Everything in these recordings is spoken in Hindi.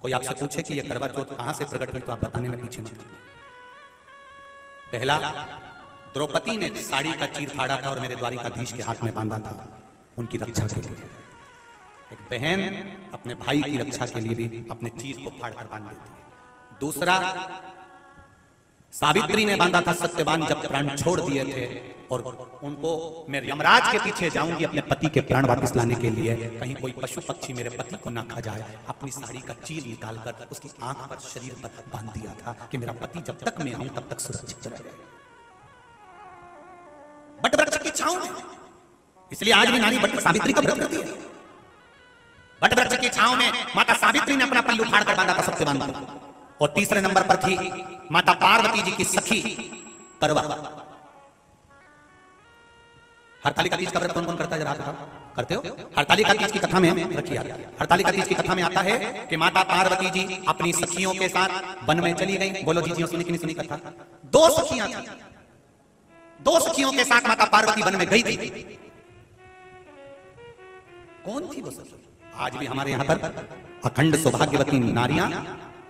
कोई आपसे पूछे कि ये करवा चौथ कहां से प्रकट हुई तो आप बताने में पीछे मत। पहला, द्रौपदी ने साड़ी का चीर फाड़ा था और मेरे द्वारिकाधीश के हाथ में बांधा था उनकी रक्षा के लिए। एक बहन अपने भाई की रक्षा के लिए भी अपने चीर को फाड़ कर बांध देती है। दूसरा, सावित्री ने बांधा था सत्यवान जब प्राण छोड़ दिए थे और उनको मैं यमराज के पीछे जाऊंगी अपने पति के प्राण वापस लाने के लिए, कहीं कोई पशु पक्षी मेरे पति को ना खा जाए, अपनी साड़ी का चीर निकालकर उसकी आंख पर शरीर पर बांध दिया था कि मेरा पति जब तक मैं आऊं तब तक सुरक्षित रहे। बट वृक्ष की छांव में, इसलिए आज भी नारी बट सावित्री का व्रत करती है। बट वृक्ष की छांव में माता सावित्री ने अपना पल्लू फाड़ कर बांधा था सत्यवान को। और तीसरे नंबर पर थी माता पार्वती जी की सखी करवा। हरतालिका तीज का व्रत कौन कौन करता है जरा बताओ, करते हो? हरतालिका तीज की कथा में रखी आती है। हरतालिका तीज की कथा में आता है कि माता पार्वती जी अपनी सखियों के साथ वन में चली गई। बोलो जी, सुनी कि नहीं सुनी कथा? दो सखियां थी, दो सखियों के साथ माता पार्वती वन में गई थी। कौन थी वो सखी? आज भी हमारे यहां पर अखंड सौभाग्यवती नारियां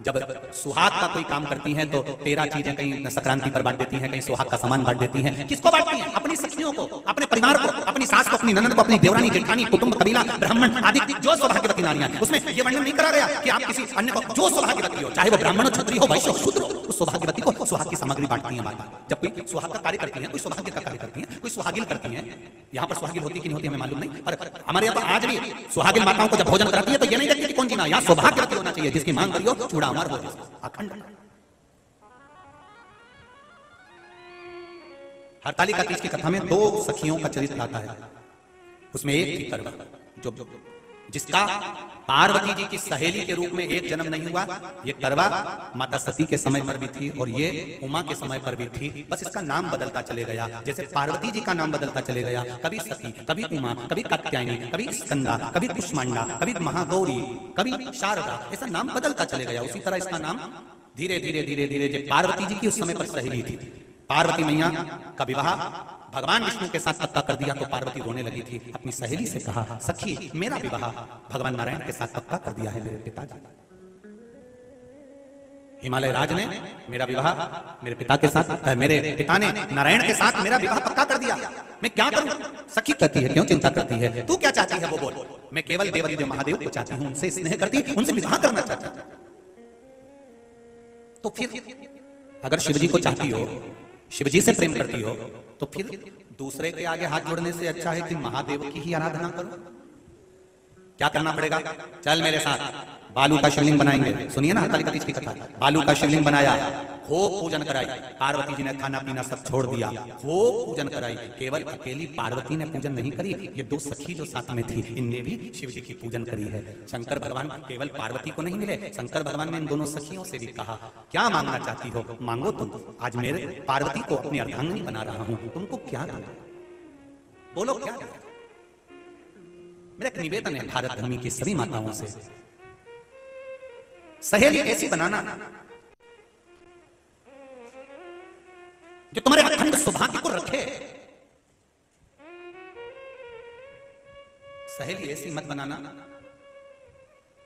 जब सुहाग का कोई काम करती हैं तो 13 चीजें कहीं संक्रांति पर बांट देती हैं, कहीं सुहाग का सामान बांट देती हैं। किसको बांटती हैं? अपनी सखियों को, अपने परिवार को, अपनी सास को, अपनी ननद को, अपनी देवरानी, जेठानी, कुटुंब, कबीला, ब्राह्मण आदि जो सौभाग्यवती नारियां हैं। उसमें ये वर्णन नहीं करा गया कि आप किसी अन्य को, जो सौभाग्यवती हो, चाहे वो ब्राह्मण हो, क्षत्रिय हो, वैश्य हो, शूद्र हो, उस सौभाग्यवती को सुहाग की सामग्री बांटती है माता। जब कोई सुहाग का कार्य करती है, कोई सौभाग्य का कार्य करती है, कोई सुहागिल करती है। यहाँ पर सुहागिल होती कि नहीं होती हमें मालूम नहीं, पर हमारे यहाँ आज भी सुहागिल माताओं को जब भोजन कराती है तो ये नहीं देखती कि कौन जीना, यहाँ सौभाग्यवती होना चाहिए जिसकी मांग करियो चूड़ा अमर हो जाए। हरतालिका तीज की कथा में दो सखियों का चरित्र आता है। उसमें एक थी करवा, जो जिसका पार्वती जी की सहेली के रूप में एक जन्म नहीं हुआ। ये करवा माता सती के समय पर भी थी और ये उमा के समय पर भी थी, बस इसका नाम बदलता चले गया। जैसे पार्वती जी का नाम बदलता चले गया, कभी सती, कभी उमा, कभी कात्यायनी, कभी स्कंदा, कभी कुष्मांडा, कभी महागौरी, कभी शारदा, ऐसा नाम बदलता चले गया। उसी तरह इसका नाम धीरे धीरे धीरे धीरे जो पार्वती जी की उस समय पर सहेली थी, पार्वती मैया का विवाह भगवान विष्णु के साथ पक्का कर दिया तो पार्वती रोने लगी थी। अपनी सहेली से कहा, सखी मेरा विवाह भगवान नारायण के साथ पक्का कर दिया है मेरे पिताजी। हिमालय राज ने मेरा विवाह मेरे पिता के साथ, मेरे पिता ने नारायण के साथ मेरा विवाह पक्का कर दिया, मैं क्या करूं? सखी कहती है, क्यों चिंता करती है, तू क्या चाहती है वो बोल। मैं केवल देवादिदेव महादेव को चाहती हूं, उनसे स्नेह करती, उनसे विवाह करना चाहती हूं। तो फिर अगर शिवजी को चाहती हो, शिवजी से प्रेम करती हो, तो फिर दूसरे के आगे हाथ जोड़ने से अच्छा है कि महादेव की ही आराधना करो। क्या करना पड़ेगा? चल मेरे साथ, बालू का शिवलिंग बनाएंगे। सुनिए ना हरतालिका तीज की कथा। बालू का शिवलिंग बनाया, खूब पूजन कराई। पार्वती जी ने खाना पीना सब छोड़ दिया, खूब पूजन कराई। केवल अकेली पार्वती ने पूजन नहीं करी, ये दो सखी जो साथ में थी इनने भी शिव जी की पूजन करी है। शंकर भगवान केवल पार्वती को नहीं मिले, शंकर भगवान ने इन दोनों सखियों से भी कहा, क्या मांगना चाहती हो मांगो तुम, आज मेरे पार्वती को अपनी अर्धांगिनी बना रहा हूं, तुमको क्या करना, बोलो क्या। मेरा एक निवेदन है भारत भूमि की सभी माताओं से, सहेली ऐसी बनाना जो तुम्हारे अखंड सौभाग्य को रखे। सहेली ऐसी मत बनाना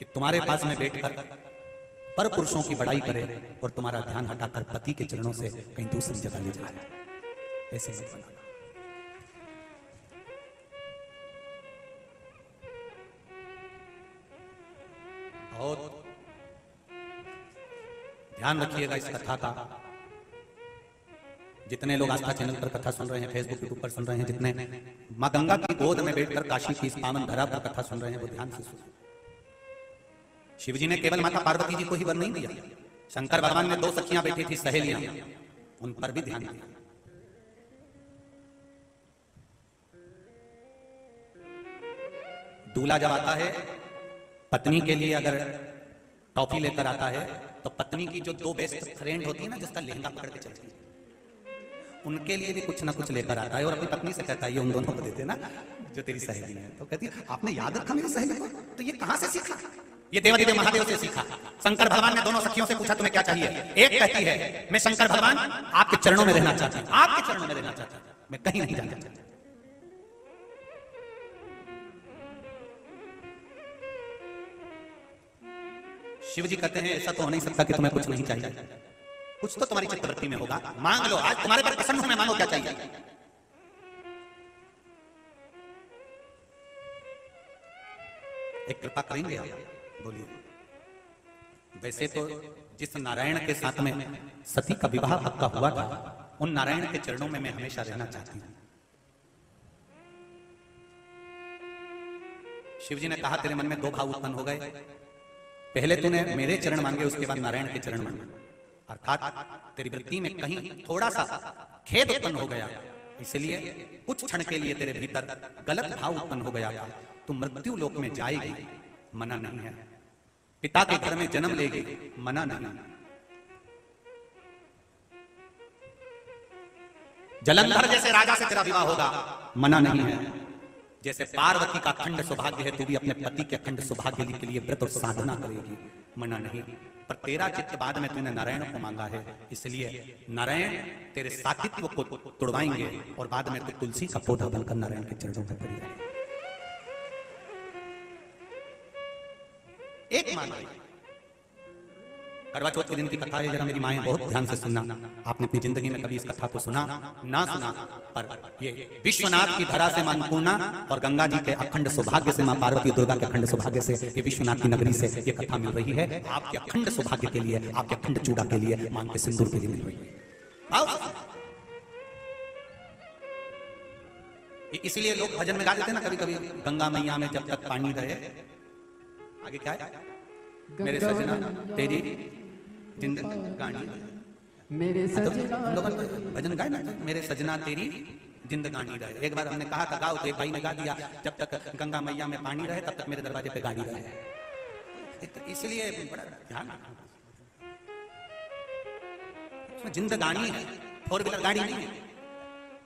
कि तुम्हारे पास में बैठकर पर पुरुषों की बड़ाई करे और तुम्हारा ध्यान हटाकर पति के चरणों से कहीं दूसरी जगह ले जाए। ऐसे मत बनाना। बहुत ध्यान रखिएगा इस कथा का। जितने लोग आस्था चैनल पर कथा सुन रहे हैं, फेसबुक यूट्यूब पर सुन रहे हैं, जितने मां गंगा की गोद में बैठकर काशी की इस पावन धरा पर कथा सुन रहे हैं, वो ध्यान से सुनिए। शिवजी ने केवल माता पार्वती जी को ही वर नहीं दिया, शंकर भगवान ने दो सखियां बैठी थी सहेलियां, उन पर भी ध्यान दिया। दूल्हा जब आता है पत्नी के लिए अगर टॉफी लेकर आता है तो पत्नी की जो दो बेस्ट फ्रेंड होती है ना, जिसका लहंगा पकड़ के चलती है, उनके लिए भी कुछ ना कुछ लेकर आता है और अपनी पत्नी से कहता है ये उन दोनों को देते ना जो तेरी सहेली है। तो कहती है आपने याद रखा मेरी सहेली को, तो ये कहां से सीखा? ये देवादिदेव महादेव से सीखा। शंकर भगवान ने दोनों सखियों से पूछा तुम्हें क्या चाहिए? एक कहती है मैं शंकर भगवान आपके चरणों में रहना चाहती हूं, आपके चरणों में रहना चाहती हूं, मैं कहीं नहीं जाना चाहती। शिव जी कहते हैं ऐसा तो हो नहीं सकता कि तुम्हें कुछ नहीं चाहिए, कुछ तो तुम्हारी चित्तवृत्ति में होगा, मांग लो, आज तुम्हारे पर प्रसन्न हूं मैं, मांगो क्या चाहिए। एक कृपा करेंगे आप, बोलिए। वैसे तो जिस नारायण के साथ में सती का विवाह पक्का हुआ था, उन नारायण के चरणों में मैं हमेशा रहना चाहती हूं। शिव जी ने कहा तेरे मन में दो भाव उत्पन्न हो गए, पहले तूने मेरे चरण मांगे, उसके बाद नारायण के चरण मांगे, अर्थात तेरी वृत्ति में कहीं थोड़ा सा खेद उत्पन्न हो गया, इसलिए कुछ क्षण के लिए तेरे भीतर गलत भाव उत्पन्न हो गया था। तू मृत्यु लोक में जाएगी, मना नहीं है, पिता के घर में जन्म लेगी, मना नहीं, जलंधर जैसे राजा से तेरा विवाह होगा, मना नहीं है, जैसे पार्वती का अखंड सौभाग्य है, तू भी अपने पति के अखंड सौभाग्य के लिए व्रत और साधना करेगी, मना नहीं। पर तेरा चित्त बाद में तूने नारायण को मांगा है, इसलिए नारायण तेरे साकित्व को तोड़वाएंगे और बाद में तू तुलसी का पौधा बनकर नारायण के चरणों पर पड़ जाएगा। एक मान लो, करवा चौथ के दिन की कथा है, जरा मेरी माएं बहुत ध्यान से सुनना। आपने अपनी जिंदगी में कभी इस कथा को सुना ना सुना, पर ये विश्वनाथ की धरा से मां अन्नपूर्णा और गंगा जी के अखंड सौभाग्य से मां पार्वती दुर्गा के अखंड सौभाग्य से, ये विश्वनाथ की नगरी से ये कथा मिल रही है, आपके अखंड सौभाग्य के लिए, आपके अखंड चूड़ा के लिए, मांग के सिंदूर के लिए मिल रही है। इसलिए लोग भजन में गा देते ना कभी कभी, गंगा मैया में जब तक पानी रहे, आगे क्या है, मेरे सजना तेरी जिंदगानी, मेरे सजना, भजन गाए ना, मेरे सजना तेरी जिंदगानी रहे। एक बार हमने कहा था गाओ, तो एक भाई ने गा दिया, जब तक गंगा मैया में पानी रहे तब तक मेरे दरवाजे पे गाड़ी रहे। इसलिए बड़ा ध्यान, जिंदगानी है, फोर व्हीलर गाड़ी नहीं है,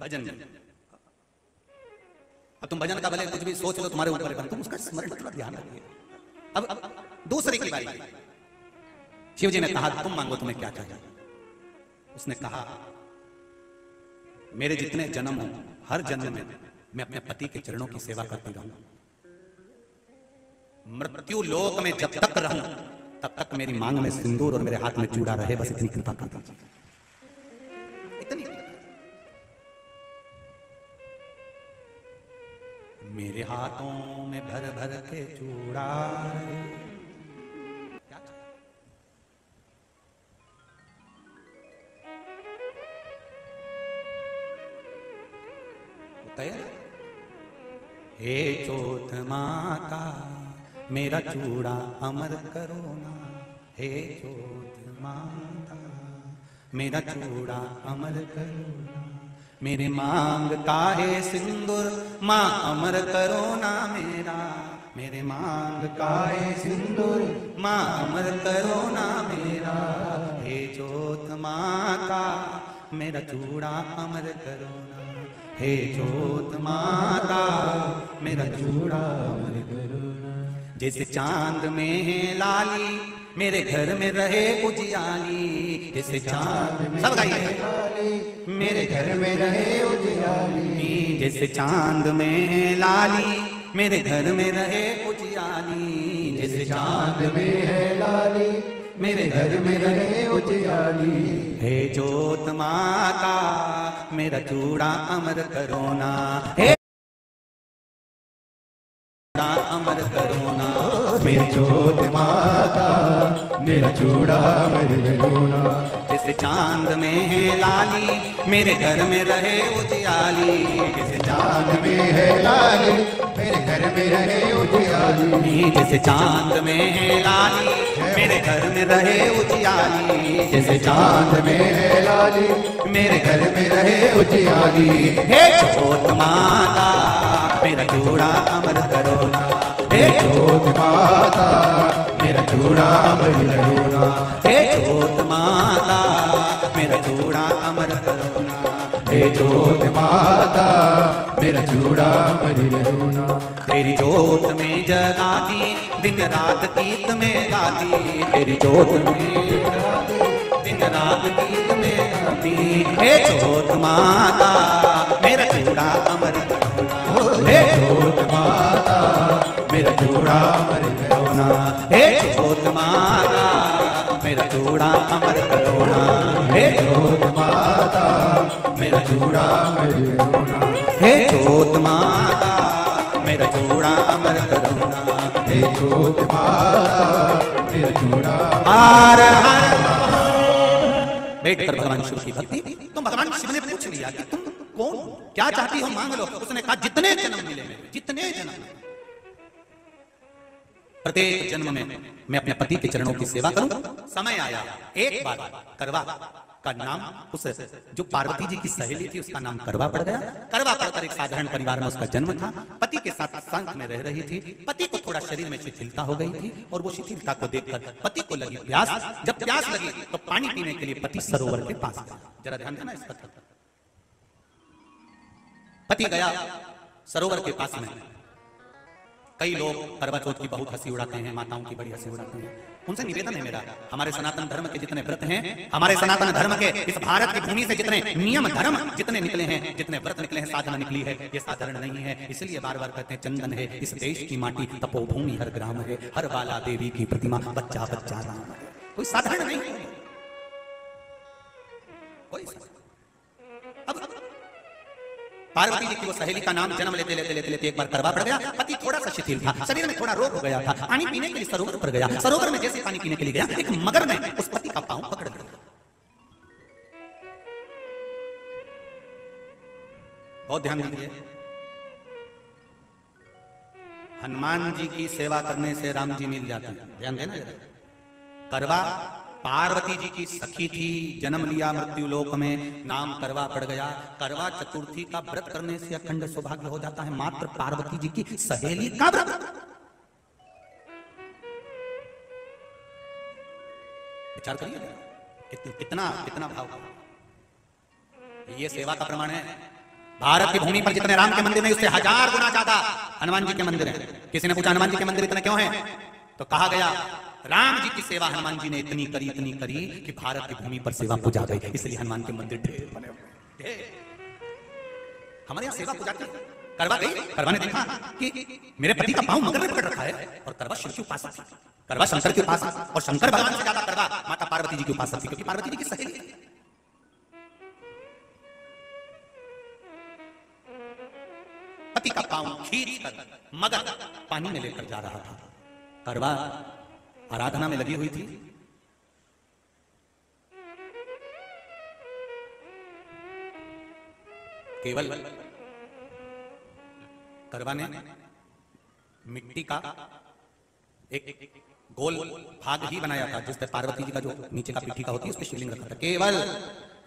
भजन। अब तुम भजन का भले कुछ भी सोच लो तुम्हारे ऊपर, तुम उसका स्मरण थोड़ा ध्यान रखिए। अब दूसरे की बारी, शिव जी ने कहा तुम मांगो तुम्हें क्या चाहिए। उसने कहा मेरे जितने जन्म हो, हर जन्म में मैं अपने पति के चरणों की सेवा करती रहूं, मृत्यु लोक में जब तक रहूं तब तक मेरी मांग में सिंदूर और मेरे हाथ में चूड़ा रहे, बस इतनी कृपा कर दीजिए, इतनी। मेरे हाथों में भर भर के चूड़ा हे चौथ माता मेरा चूड़ा अमर करो ना, हे चौथ माता मेरा चूड़ा अमर करो ना, मेरे मांग का है सिंदूर माँ अमर करो ना मेरा, मेरे मांग का है सिंदूर माँ अमर करो ना मेरा, हे चौथ माता मेरा चूड़ा अमर करो ना, हे चौथ माता मेरा चूड़ा अमर करो ना। जैसे चांद में है लाली मेरे घर में रहे उजियाली, जैसे चांद में सब गाइए, मेरे घर में रहे उजियाली, जैसे चांद में है लाली मेरे घर में रहे उजियाली, जैसे चांद में है लाली मेरे घर में रहे उजियाली, हे चौथ माता मेरा चूड़ा अमर करो ना, हे अमर करो ना, मेरी चौथ माता मेरा चूड़ा अमर करो ना, जैसे चांद में है लाली मेरे घर में रहे उजियाली, जैसे चांद में है लाली मेरे घर में रहे उजियाली, जैसे चांद में है लाली मेरे घर में रहे उजियाली, जैसे चांद में है लाली मेरे घर में रहे उजियाली, हे चौथ माता मेरा चूड़ा अमर करो ना, हे चौथ माता मेरा चूड़ा अमर करो ना, हे चौथ माता मेरा चूड़ा अमर करो ना, हे चौथ माता मेरा चूड़ा अमर करो ना, तेरी जोत में जगाती दिन रात गीत में गाती, तेरी जोत में दिन रात गीत में गाती, हे चौथ माता मेरा चूड़ा अमर करो ना, हे चौथ माता मेरा चूड़ा अमर करो ना, हे चौथ माता मेरा चूड़ा अमर करुणा, हे जोत माता मेरा चूड़ा अमर करुणा, हे जोत माता मेरा चूड़ा अमर करुणा, हे जोत माता मेरा चूड़ा। हर हर बैठकर भगवान शिव की भक्ति। तो भगवान शिव ने पूछ लिया कि तुम कौन, क्या चाहती हो मांग लो। उसने कहा जितने जन्म मिले जितने जन्म, प्रत्येक जन्म में मैं अपने पति के चरणों की सेवा करूं। समय आया एक बार करवा का नाम, उस जो पार्वती जी की सहेली थी उसका नाम करवा पड़ गया। करवा पड़कर एक साधारण परिवार में उसका जन्म था। पति के साथ संग में रह रही थी। पति को थोड़ा शरीर में शिथिलता हो गई थी और वो शिथिलता को देखकर पति को लगी प्यास। जब प्यास लगी तो पानी पीने के लिए पति सरोवर के पास गया। जरा ध्यान देना इस पर। पति गया सरोवर के पास में। कई लोग करवा चौथ की बहुत हंसी उड़ाते हैं, माताओं की बड़ी हंसी उड़ाते हैं। उनसे निवेदन है मेरा, हमारे सनातन धर्म के जितने व्रत हैं, हमारे सनातन धर्म के इस भारत की भूमि से जितने नियम धर्म जितने निकले हैं, जितने व्रत निकले हैं, साधना निकली है, ये साधारण नहीं है। इसलिए बार बार कहते हैं चंदन है इस देश की माटी, तपोभूमि हर ग्राम है, हर बाला देवी की प्रतिमा, बच्चा बच्चा राम है। कोई साधारण नहीं है। अब पार्वती जी की वो सहेली का नाम जन्म लेते लेते लेते लेते एक बार करवा पड़ गया। पति थोड़ा सा शिथिल था, शरीर में थोड़ा रोग हो गया था। पानी पीने के लिए सरोवर पर गया। सरोवर में जैसे पानी पीने के लिए गया, एक मगर ने उस पति का पांव पकड़ लिया। बहुत ध्यान दीजिए, हनुमान जी की सेवा करने से राम जी मिल जाते हैं। ध्यान देना। करवा पार्वती जी की सखी थी, जन्म लिया मृत्यु लोक में, नाम करवा पड़ गया। करवा चतुर्थी का व्रत करने से अखंड सौभाग्य हो जाता है। मात्र पार्वती जी की सहेली का व्रत। विचार करिए कितना कितना भाव। ये सेवा का प्रमाण है। भारत की भूमि पर जितने राम के मंदिर हैं उससे 1000 गुना ज्यादा हनुमान जी के मंदिर हैं। किसी ने पूछा हनुमान जी के मंदिर इतने क्यों हैं, तो कहा गया राम जी की सेवा हनुमान जी ने इतनी करी कि भारत की भूमि पर सेवा पूजा गई, इसलिए हनुमान के मंदिर ढेर बने हुए। हमारे यहाँ सेवा पूजा करवा गई। करवा ने देखा कि मेरे पति का पांव मगर ने पकड़ रखा है, और करवा शिव के उपासक थी, करवा शंकर के उपासक, और शंकर भगवान से ज्यादा करवा माता पार्वती जी की उपासक थी, क्योंकि पार्वती जी की सहेली थी। पति का पांव खींचकर मगर पानी में लेकर जा रहा था। करवा आराधना में लगी हुई थी। केवल करवा ने मिट्टी का एक गोल भाग ही बनाया था, जिससे पार्वती जी का जो नीचे का पिट्ठी का होती है उसके शिवलिंग रखा था। केवल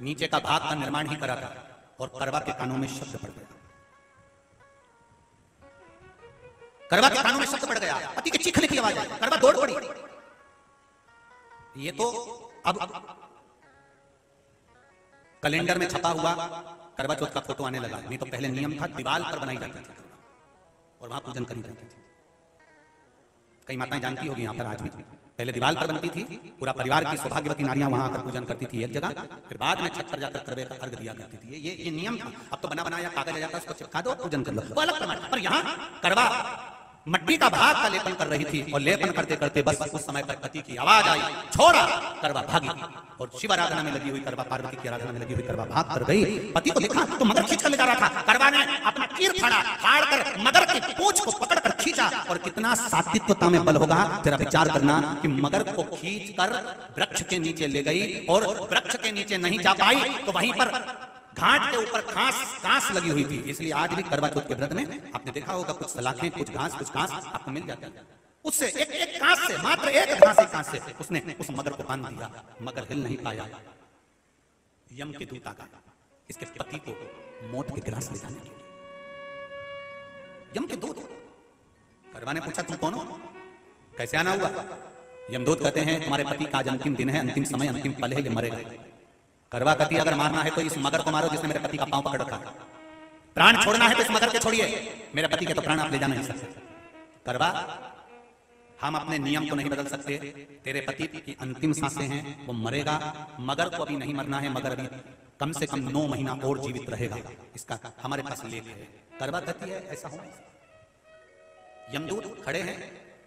नीचे का भाग का निर्माण ही करा था, और करवा के कानों में शब्द पड़ गया। करवा के कानों में शब्द पड़ गया, पति के चीखने की आवाज आई। करवा दौड़ पड़ी। ये तो अब कैलेंडर में छपा हुआ करवा चौथ का फोटो आने लगा, नहीं तो पहले नियम था दीवार पर बनाई जाती थी और वहां पूजन करी जाती थी। कई माताएं जानती होगी यहाँ पर आज भी, पहले दीवार पर बनती थी, पूरा परिवार की सौभाग्यवती नारियां वहां आकर पूजन करती थी एक जगह, फिर बाद में छत पर जाकर करवे का अर्घ दिया करती थी। ये नियम था। अब तो बना बनाया कागज आ जाता है, उसको चिपका दो, पूजन कर लो, वो अलग प्रमाण। पर यहाँ करवा मट्टी का भाग का लेपन कर रही थी, और लेपन करते करते बस उस समय पर पति की आवाज आई, छोड़ा। करवा भागी, और शिव आराधना में लगी हुई करवा पार्वती की आराधना में लगी हुई करवा भाग कर गई। पति को देखा तो मगर खींच कर ले जा रहा था। करवा ने अपना तीर फाड़ कर मगर की पूंछ को पकड़कर खींचा। और कितना सात्विकता में बल होगा, जरा विचार करना कि मगर को खींच कर वृक्ष के नीचे ले गई, और वृक्ष के नीचे नहीं जा पाई तो वहीं पर घाट के ऊपर घास लगी हुई थी। इसलिए आज भी करवा चौथ के व्रत में आपने देखा होगा कुछ सलाखें, कुछ घास आपको मिल जाती है। उससे एक घास से, मात्र एक घास से उसने उस मगर को बांध दिया। मगर हिल नहीं पाया। यम के दूत आ गए इसके पति को मौत के ग्रास ले जाने के लिए। यम के दूत। करवा ने पूछा तुम कौन हो, कैसे आना हुआ? यमदूत कहते हैं तुम्हारे पति का आज अंतिम दिन है, अंतिम समय, अंतिम पल है, ये मरेगा। करवा कहती अगर मारना है तो इस मगर को मारो जिसने मेरे पति का पांव पकड़ रखा है। प्राण छोड़ना है तो इस मगर के छोड़िए, मेरे पति के तो प्राण आप ले जा नहीं सकते। करवा हम अपने नियम को नहीं बदल सकते, तेरे पति की अंतिम सांसें हैं, वो मरेगा। मगर को अभी नहीं मरना है, मगर अभी कम से कम 9 महीना और जीवित रहेगा, इसका हमारे पास लेख है। करवा कहती है ऐसा हो। यमदूत खड़े हैं,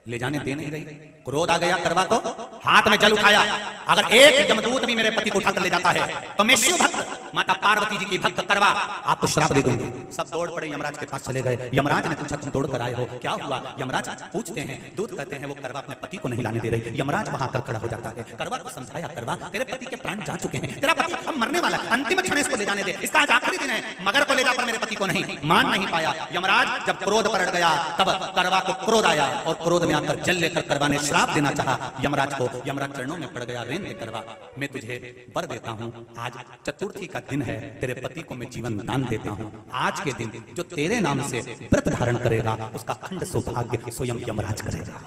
ले जाने दे नहीं रही। क्रोध आ गया करवा को, हाथ में जल उठाया, अगर एक यमदूत भी मेरे पति को उठाकर ले जाता है तो मैं शिव भक्त माता पार्वती जी की भक्त करवा आपको श्राप दे दूंगी। सब दौड़ पड़े यमराज के पास चले गए। यमराज ने पूछा तुम दौड़ कर आए हो, क्या हुआ? यमराज पूछते हैं, दूत कहते हैं वो करवा अपने पति को नहीं लाने दे रही। यमराज वहां आकर खड़ा हो जाता है, करवा को समझाया, करवा तेरे पति के प्राण जा चुके हैं, तेरा पति अब मरने वाला है, अंतिम क्षण इसको ले जाने दे, इसका आज आखिरी दिन है, मगर को ले जाकर मेरे पति को नहीं। मान नहीं पाया यमराज। जब क्रोध पलट गया तब करवा को क्रोध आया और क्रोध में आकर जल लेकर करवा ने श्राप देना चाहा यमराज को। यमराज चरणों में पड़ गया, रेंदे करवा मैं तुझे वर देता हूं, आज चतुर्थी का दिन है, तेरे पति को मैं जीवन दान देता हूं। आज के दिन जो तेरे नाम से व्रत धारण करेगा उसका खंड सौभाग्य स्वयं यमराज करेगा।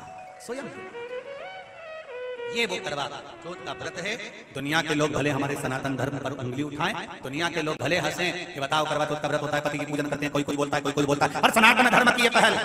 स्वयं ये वो करवा चौथ का व्रत है। दुनिया के लोग भले हमारे सनातन धर्म पर उंगली उठाएं, दुनिया के लोग भले हंसें कि बताओ करवा चौथ का व्रत होता है, पति की पूजन करते हैं, कोई कोई बोलता है, कोई कोई बोलता है, और सनातन धर्म की ये पहल